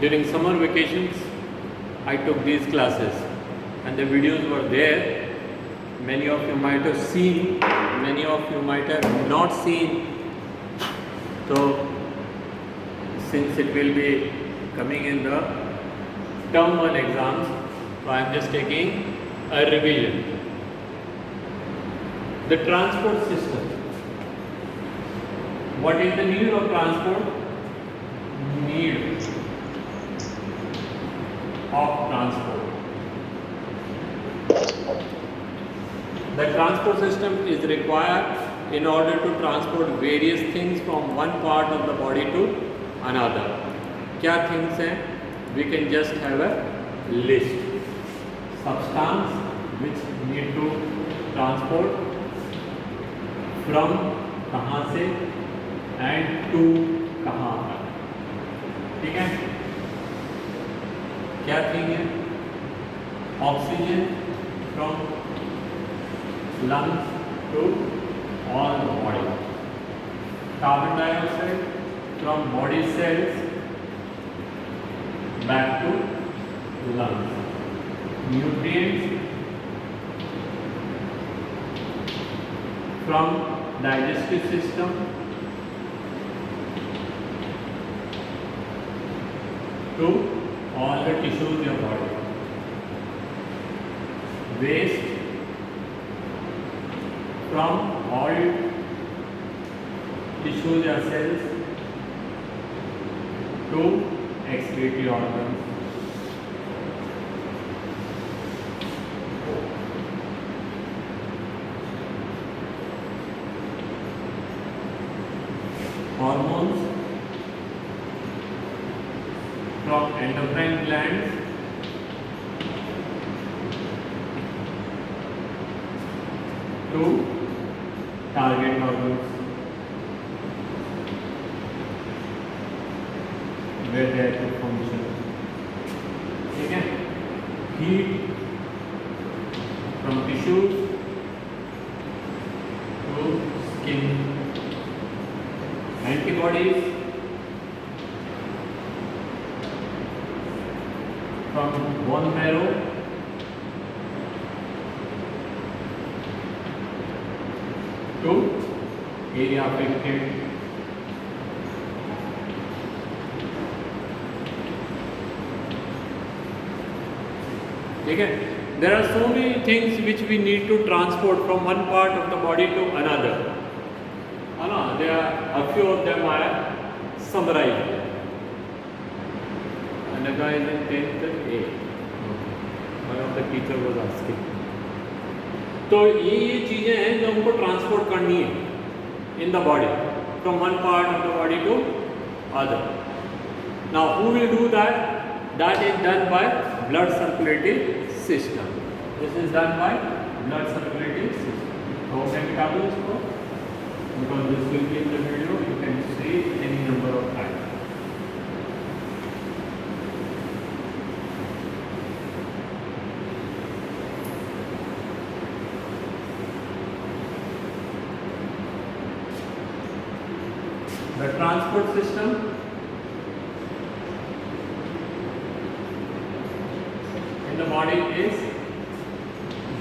during summer vacations, I took these classes and the videos were there. Many of you might have seen, many of you might have not seen. So, since it will be coming in the term 1 exams, so I am just taking a revision. The transport system. What is the need of transport? Need of transport. The transport system is required in order to transport various things from one part of the body to another. क्या things हैं? We can just have a list. Substance which need to transport from कहाँ से and to कहाँ तक. ठीक है? क्या thing है? Oxygen from lungs to all the body. Carbon dioxide from body cells back to lungs. Nutrients from digestive system to all the tissues in your body. Waste from all tissues or cells to excretory organs. Hormones from endocrine glands to target organs where they are to function. ठीक है? Heat from tissues to skin. Antibodies from bone marrow to area affected. ठीक है? There are so many things which we need to transport from one part of the body to another. There are a few of them I have summarized. And the guy is in 10th A. One of the teacher was asking. तो ये चीज़ें हैं जो हमको transport करनी है in the body from one part of the body to other. Now who will do that? That is done by blood circulatory system. This is done by blood circulatory system. तो मैं मिटा दूँ इसको because this will be in the video. You can see any number of times. The transport system in the body is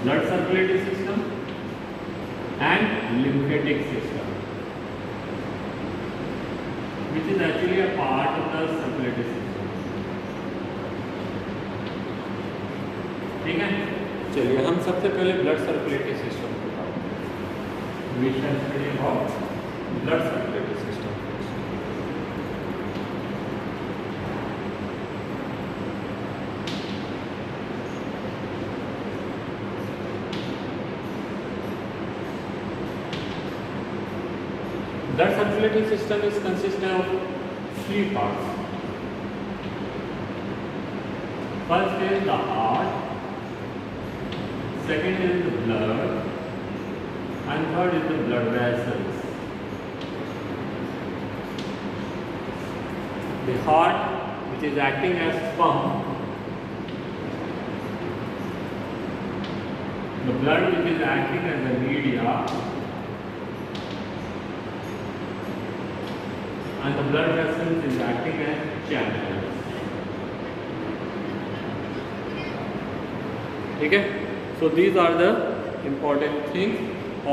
blood circulatory system and lymphatic system, which is actually a part of the circulatory system. ठीक है? चलिए हम सबसे पहले blood circulatory system को पढ़ते हैं. We shall study about blood circulatory system. Blood circulatory system is consisting of three parts. First is the heart, second is the blood, and third is the blood vessels. The heart, which is acting as pump, the blood, which is acting as a media, and the blood vessels is acting as channels. ठीक है. So these are the important things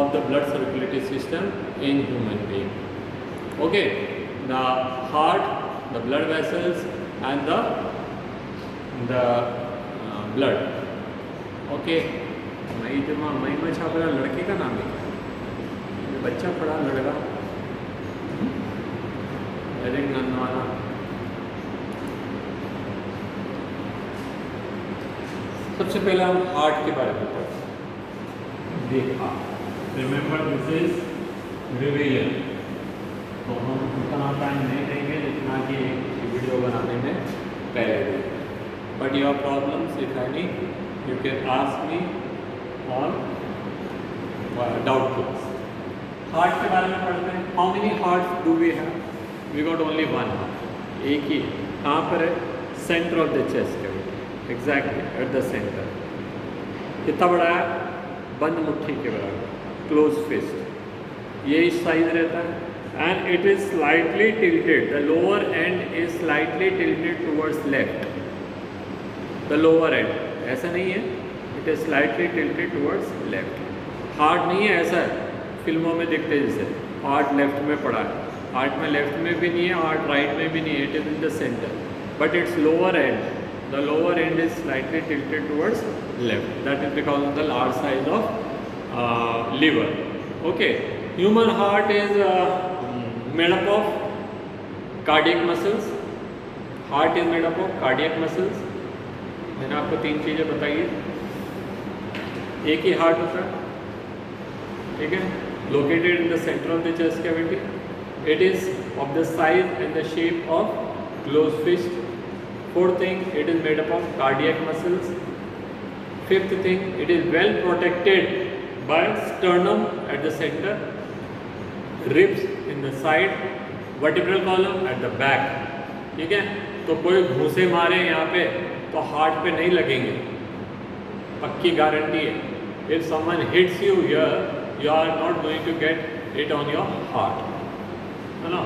of the blood circulatory system in human being. Okay, the heart, the blood vessels and the blood. Okay, मई छापरा लड़के का नाम है क्या? बच्चा पढ़ा लड़का वाला. सबसे पहले हम हार्ट के बारे में पढ़ते हैं. देखा, रिमेंबर दिस इज रिवीजन. तो हम उतना टाइम नहीं देंगे जितना कि वीडियो बनाने में पहले देंगे. But your problems if any you can ask me on doubtfuls. Heart के बारे में पढ़ते हैं. How many hearts do we have? We got only one heart. एक ही. कहाँ पर है? सेंटर ऑफ द चेस्ट के एग्जैक्टली एट द सेंटर. कितना बड़ा है? बंद मुट्ठी के बराबर, क्लोज फिस्ट. ये इस साइज रहता है. And it is slightly tilted. The lower and is slightly tilted towards left. The lower and ऐसा नहीं है, it is slightly tilted towards left. Heart नहीं है ऐसा है फिल्मों में दिखते जैसे हार्ट लेफ्ट में पड़ा है. हार्ट में लेफ्ट में भी नहीं है, हार्ट राइट में भी नहीं है. It is in the centre. But it's lower and, the lower end is slightly tilted towards left. That is because of the large size of liver. Okay, human heart is made up of cardiac muscles. Heart is made up of cardiac muscles. मैंने आपको 3 चीज़ें बताई है. एक ही heart होता है, ठीक है, located in the center of the chest cavity. It is of the size and the shape of closed fist. Fourth thing, it is made up of cardiac muscles. Fifth thing, it is well protected by sternum at the center, ribs in the side, vertebral column at the back. ठीक है. तो कोई घूसे मारे यहाँ पे तो heart पे नहीं लगेंगे, पक्की गारंटी है. If someone hits you here, you are not going to get it on your heart, है ना.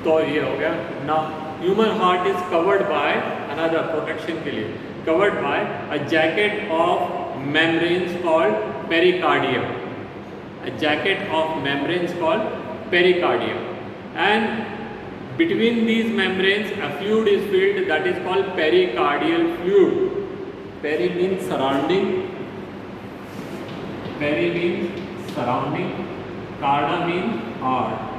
तो ये हो गया ना. Human heart is covered by another protection के लिए, covered by a jacket of membranes called pericardium. A jacket of membranes called pericardium. And between these membranes a fluid is filled that is called pericardial fluid. Peri means surrounding. Peri means surrounding. Cardia means heart.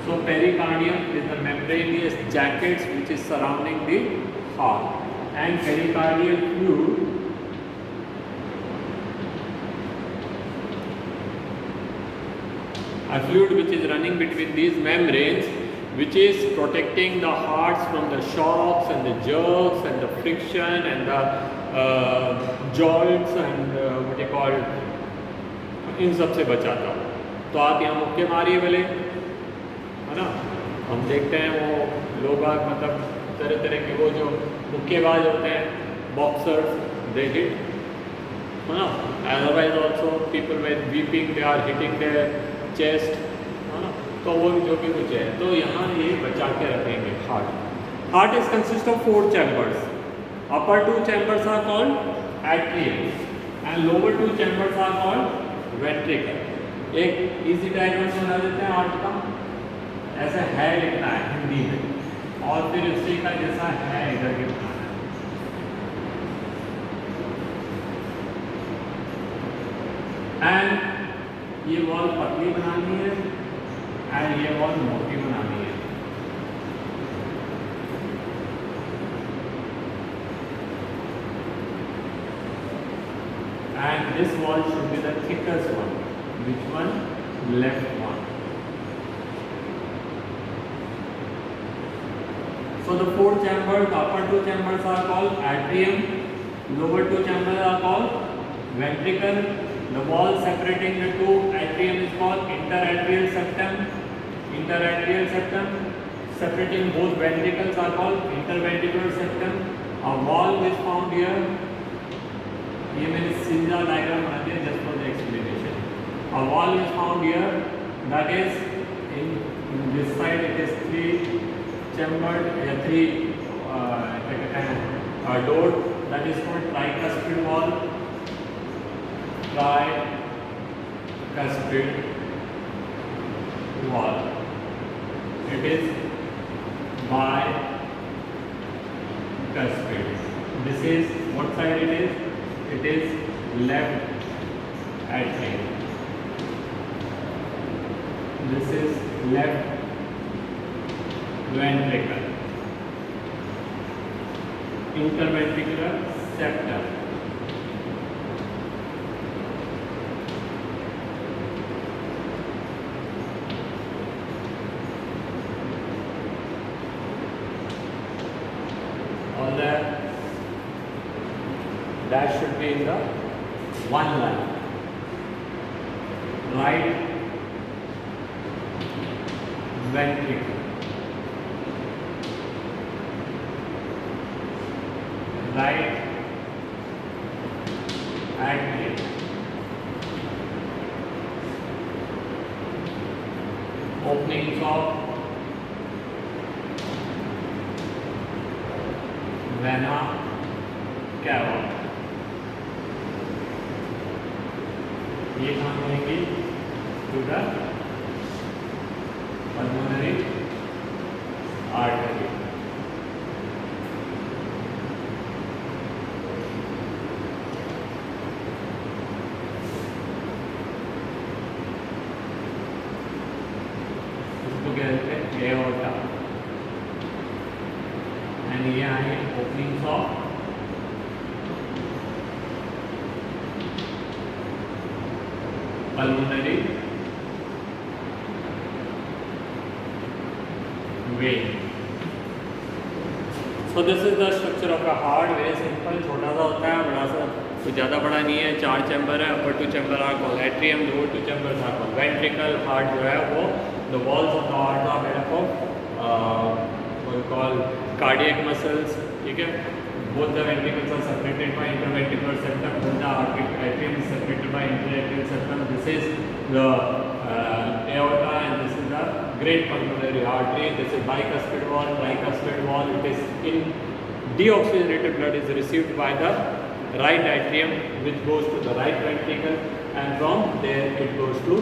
So pericardium is the membranous jackets which is surrounding the heart. And pericardial fluid a fluid which is running between these membranes, which is protecting the hearts from the shocks and the jerks and the friction and the jolts and what you call, इन सब से बचाता हो. तो आप यहाँ मुक्के मारिए भले, है ना. हम देखते हैं वो लोग मतलब तरह तरह के वो जो मुक्केबाज होते हैं, बॉक्सर्स, दे हिट, है ना. Otherwise also people with weeping they are hitting their chest, है ना. तो वो जो भी कुछ है, तो यहाँ ये बचा के रखेंगे heart. Heart is consist of 4 chambers. Upper 2 chambers are called atrium and lower 2 chambers are called ventricle. एक इजी डायग्राम बना देते हैं हार्ट का. ऐसा है लिखना है हिंदी में और फिर उसी का जैसा है इधर लिखना है. एंड ये वॉल पतली बनानी है एंड ये वॉल मोटी बनानी है. And this wall should be the thickest one. Which one? Left one. So the 4 chambers, the upper 2 chambers are called atrium, lower 2 chambers are called ventricle. The wall separating the 2 atrium is called interatrial septum. Interatrial septum separating both ventricles are called interventricular septum. A wall is found here. ये मैंने सीधा diagram बना दिया just for the explanation. A wall is found here. That is in this side it is 3 chambered, 3 door that is called tricuspid wall. Tricuspid wall. It is bicuspid. This is what side it is? It is left atrium. This is left ventricle. Interventricular septum. All that should be in the one line. Right ventricle. Right atrium. Openings of vena cava. ये कहाँ होंगी? To the pulmonary artery. इसको कहते हैं aorta. And ये आए openings of pulmonary vein. So this is the structure of a heart. Very simple. छोटा सा होता है, बड़ा सा कुछ ज़्यादा बड़ा नहीं है. 4 चैम्बर है. upper 2 chamber are called atrium, lower 2 chambers are called ventricle. Heart जो है वो the walls of the heart are made up of what we call cardiac muscles. ठीक है. Both the ventricles are separated by interventricular septum. Both the atrium is separated by interatrial septum. This is the aorta and this is the great pulmonary artery. This is bicuspid wall, tricuspid wall. It is in deoxygenated blood is received by the right atrium, which goes to the right ventricle, and from there it goes to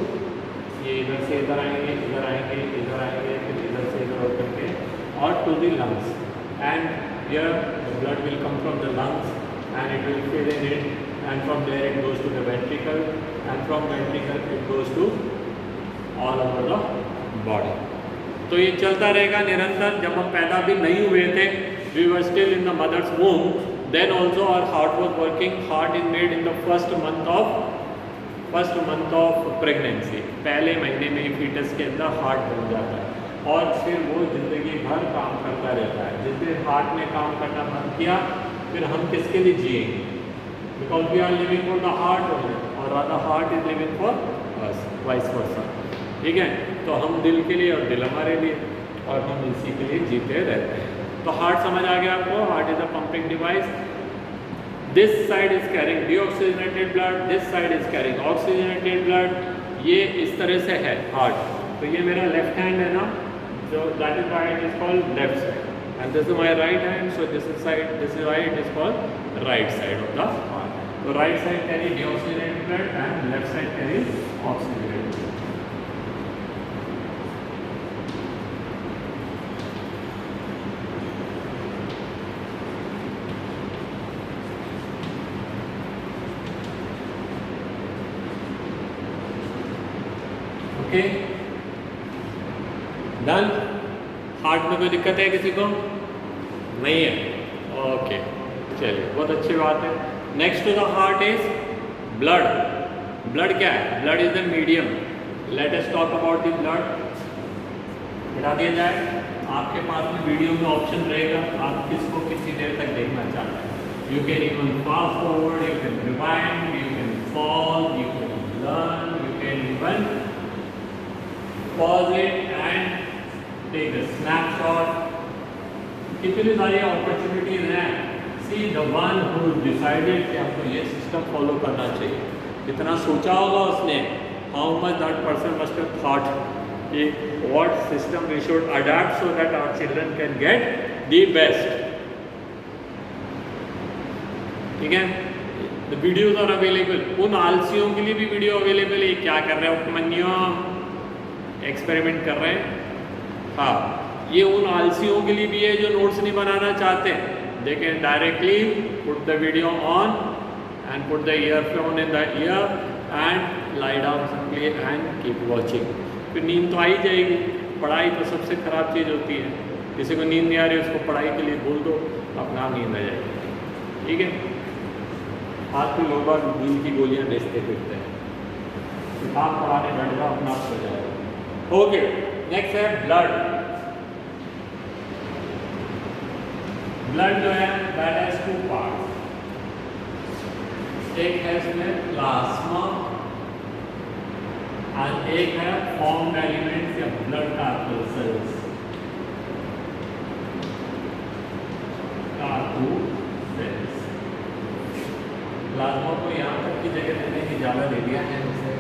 ये इधर से इधर आएंगे, इधर आएंगे, इधर आएंगे, फिर इधर से इधर होकर के और to the lungs. And here the blood will come from the lungs and it will fill in it, and from there it goes to the ventricle, and from ventricle it goes to all over the body. तो ये चलता रहेगा निरंतर. जब हम पैदा भी नहीं हुए थे, we were still in the mother's womb, then also our heart was working. Heart is made in the first month of pregnancy. पहले महीने में ही fetus के अंदर हार्ट बन जाता है और फिर वो ज़िंदगी भर काम करता रहता है. जिस दिन हार्ट ने काम करना बंद किया, फिर हम किसके लिए जिएंगे? Because we are living for the heart only, or rather heart is living for us, vice versa. ठीक है. तो हम दिल के लिए और दिल हमारे लिए, और हम इसी के लिए जीते रहते हैं. तो हार्ट समझ आ गया आपको? Heart is a pumping device. This side is carrying deoxygenated blood, this side is carrying oxygenated blood. ये इस तरह से है हार्ट. तो ये मेरा लेफ्ट हैंड है ना, so that is why it is called left side, and this is my right hand, so this is why it is called right side of the heart. So right side carry deoxygenated blood and left side carry oxygenated blood. Okay, done. Heart में कोई दिक्कत है किसी को? नहीं है. Okay, चलिए, बहुत अच्छी बात है. Next to the heart is blood. Blood क्या है? Blood is the medium. Let us talk about the blood. बता दिया जाए. आपके पास में वीडियो में ऑप्शन रहेगा, आप किसको कितनी देर तक देखना चाहते हैं. You can even fast forward, you can rewind, you can pause, you can learn, you can even pause it and take a snapshot. कितनी सारी अपॉर्चुनिटीज हैं. See the one who decided कि हमको ये सिस्टम फॉलो करना चाहिए. कितना सोचा होगा उसने. How much that person must have thought कि what system we should adapt so that our children can get the best. ठीक है। द वीडियोज आर अवेलेबल, उन आलसियों के लिए भी वीडियो अवेलेबल है। क्या कर रहे हैं उपमन्यु, एक्सपेरिमेंट कर रहे हैं। हाँ, ये उन आलसियों के लिए भी है जो नोट्स नहीं बनाना चाहते हैं। They can directly put the video on and put the earphone in the year and lie down simply and keep watching. फिर नींद तो आ ही जाएगी। पढ़ाई तो सबसे ख़राब चीज़ होती है। किसी को नींद नहीं आ रही उसको पढ़ाई के लिए बोल दो, अपना नींद आ जाएगी। ठीक है। आज के लोग नींद की गोलियां बेचते फिरते हैं। किताब पढ़ाने बैठ जाओ, अपना आप हो जाएगा। ओके, नेक्स्ट है ब्लड। ब्लड जो है दैट हैज टू पार्ट्स। एक है इसमें प्लाज्मा और एक है फॉर्म्ड एलिमेंट्स या ब्लड कार्टल सेल्स। प्लाज्मा को यहाँ तक की जगह देने की ज़्यादा दे दिया है इसे।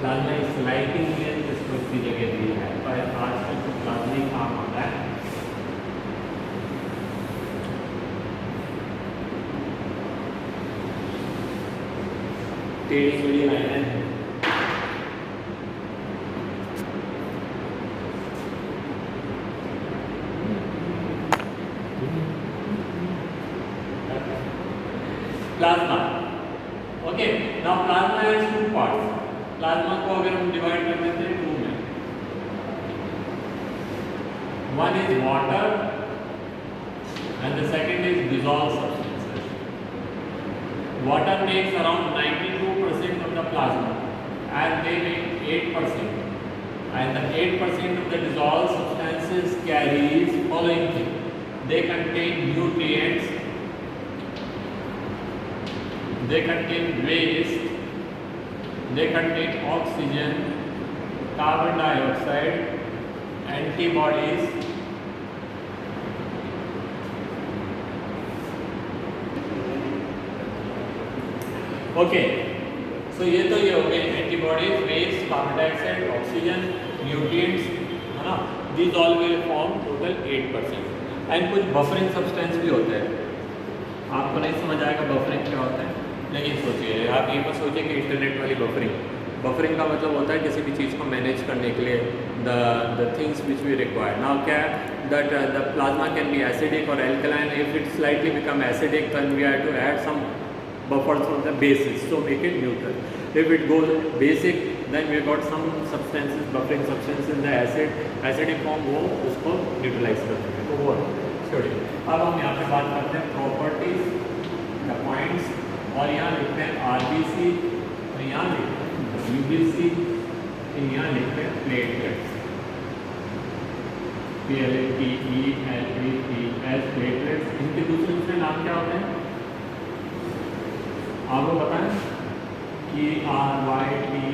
प्लाज्मा इस लाइटिंग में जिसको इसकी जगह दी है, पर आजकल तो प्लाज्मा ही काम आता है। टेढ़ी मेढ़ी लाइनें हैं। Plasma, okay. Now plasma has two parts. Plasma को अगर हम डिवाइड कर देते हैं टू में, one is water and the second is dissolved substances. Water makes around 92% of the plasma and they make 8%, and the 8% of the dissolved substances carries following thing. They contain nutrients, they contain waste, they contain oxygen, carbon dioxide, antibodies, okay. So ये तो ये हो गए antibodies, waste, carbon dioxide, oxygen, nutrients, है ना। These all will form total 8%। And कुछ buffering substance भी होते हैं। आपको नहीं समझ आएगा बफरिंग क्या होता है, लेकिन सोचिए, आप ये मत सोचिए कि इंटरनेट वाली बफरिंग। बफरिंग का मतलब होता है किसी भी चीज़ को मैनेज करने के लिए the things which we require. Now क्या है that the plasma can be acidic और alkaline. If it slightly become acidic then we have to add some buffers from the bases, so make it neutral. If it goes basic, then we got some substances, buffering substances in the acidic form, वो उसको neutralize करते हैं। तो वो छोड़िए। अब हम यहाँ पे बात करते हैं properties, the points, और यहाँ लिखते हैं RBC, और यहाँ लिखते हैं UBC, यहाँ लिखते हैं platelets, PLATELETS platelets। इनके दूसरे नाम क्या होते हैं आपको पता है? ERYTHRO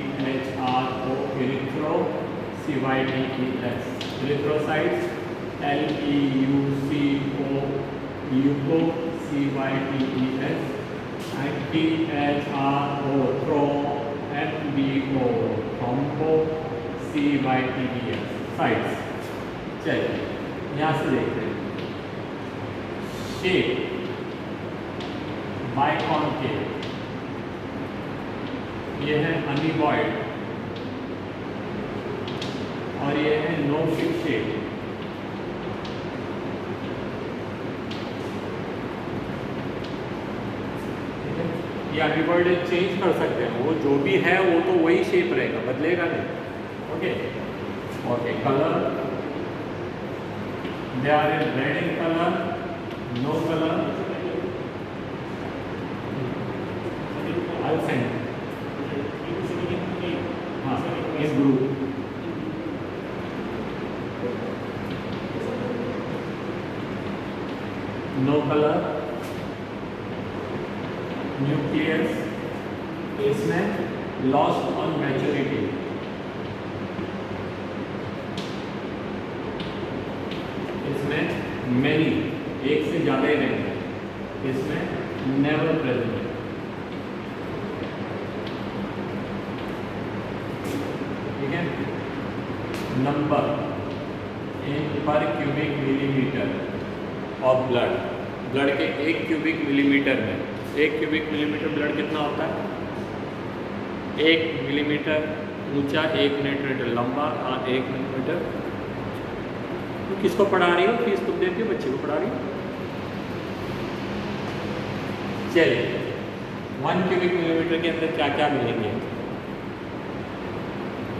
erythro, CYTES erythrocytes, LEUCO leuco, CYTES, and THRO thro, MBO thrombo, CYTES cytes. चलिए यहाँ से देखते हैं। शेप बाइकॉन्केव, ये है अमीबॉइड और ये है नो फिट शेप। ये अमीबॉइड चेंज कर सकते हैं, वो जो भी है वो तो वही शेप रहेगा, बदलेगा नहीं। Okay okay. Colour, they are in red in colour, no colour, इस ग्रुप। नो कलर, न्यूक्लियस, इसमें लॉस्ट ऑन मैच्योरिटी, इसमें मेनी, एक से ज्यादा ही रहेंगे, इसमें never present. number in per cubic millimeter of blood, blood के 1 क्यूबिक मिलीमीटर में, 1 क्यूबिक मिलीमीटर ब्लड कितना होता है? 1 मिलीमीटर ऊंचा, 1 मिलीमीटर लंबा, 1 मिलीमीटर। तो किसको पढ़ा रही हो? फीस तुम देती हो, बच्चे को पढ़ा रही हो। चलिए 1 क्यूबिक मिलीमीटर के अंदर क्या क्या मिलेंगे?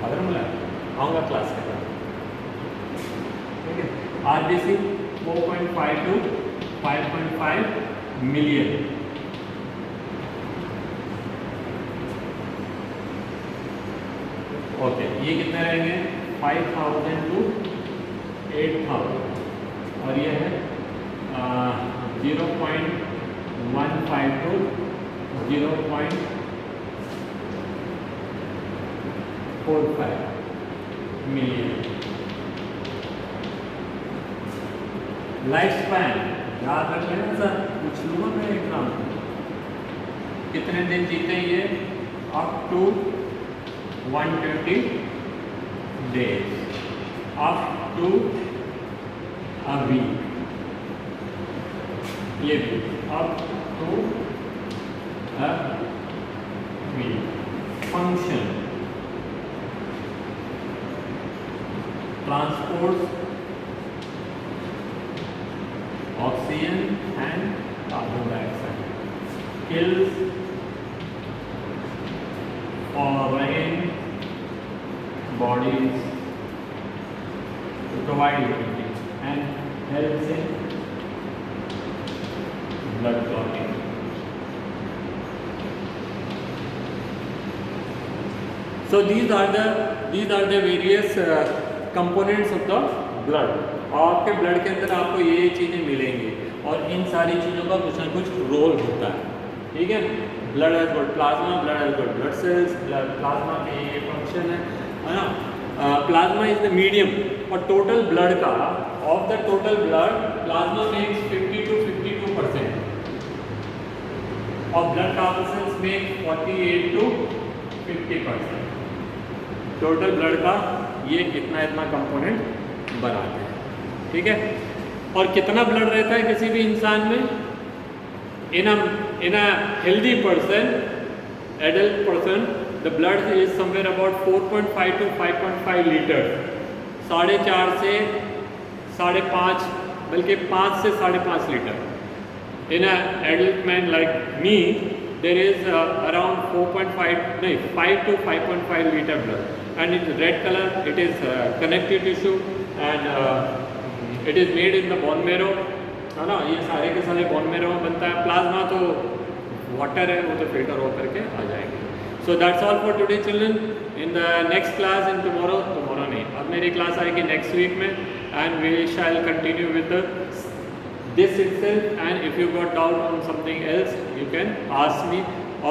अगर मैं आऊँगा क्लास के बाद, ठीक है। RBC 4.5 to 5.5 million. ओके, ये कितने रहेंगे? 5000 to 8000, और ये है 0.15 to 0.45 मिलियन। लाइफ स्पैन याद रख लेना सर, पूछ लूँगा मैं एग्जाम में। कितने दिन जीते ये? Up to 120 days, up to a week, ये भी up to a week. Function transport oxygen and carbon dioxide, kills foreign bodies, to provide utility and helps in blood clotting. So these are the various components of the blood. और आपके blood के अंदर आपको ये चीज़ें मिलेंगी, और इन सारी चीज़ों का कुछ ना कुछ रोल होता है, ठीक है। Blood has got plasma, blood has got blood cells, plasma के ये फंक्शन है ना। प्लाज्मा इज द मीडियम, और टोटल ब्लड का, of the total blood plasma makes 50 to 52%, और blood corpuscles make 48 to 50%। Total blood का ये इतना कंपोनेंट बनाते हैं, ठीक है। और कितना ब्लड रहता है किसी भी इंसान में? In a healthy person, adult person, the blood is somewhere about 4.5 to 5.5 litre, 4.5 से 5.5, बल्कि 5 से 5.5 litre. In a adult man like me there is around 5 to 5.5 litre blood, and it's red color, it is connective tissue, and it is made in the bone marrow, है ना। ये सारे के सारे bone marrow में बनता है। Plasma तो वाटर है, वो तो फिल्टर होकर के आ जाएंगे। So that's all for today children. In the next class, in tomorrow नहीं, अब मेरी क्लास आएगी next week में, and we shall continue with this itself, and if you got doubt on something else, you can ask me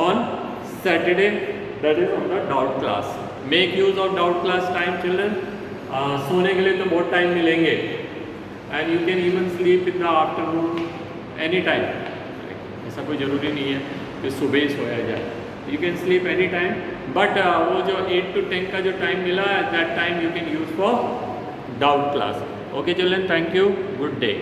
on Saturday, that is on the doubt class. Make use of doubt class time children. सोने के लिए तो बहुत time मिलेंगे, and you can even sleep in the afternoon any time. ऐसा कोई ज़रूरी नहीं है कि सुबह ही सोया जाए, you can sleep any time, but वो जो 8 to 10 का जो टाइम मिला है, that time you can use for doubt class. Okay children, thank you, good day.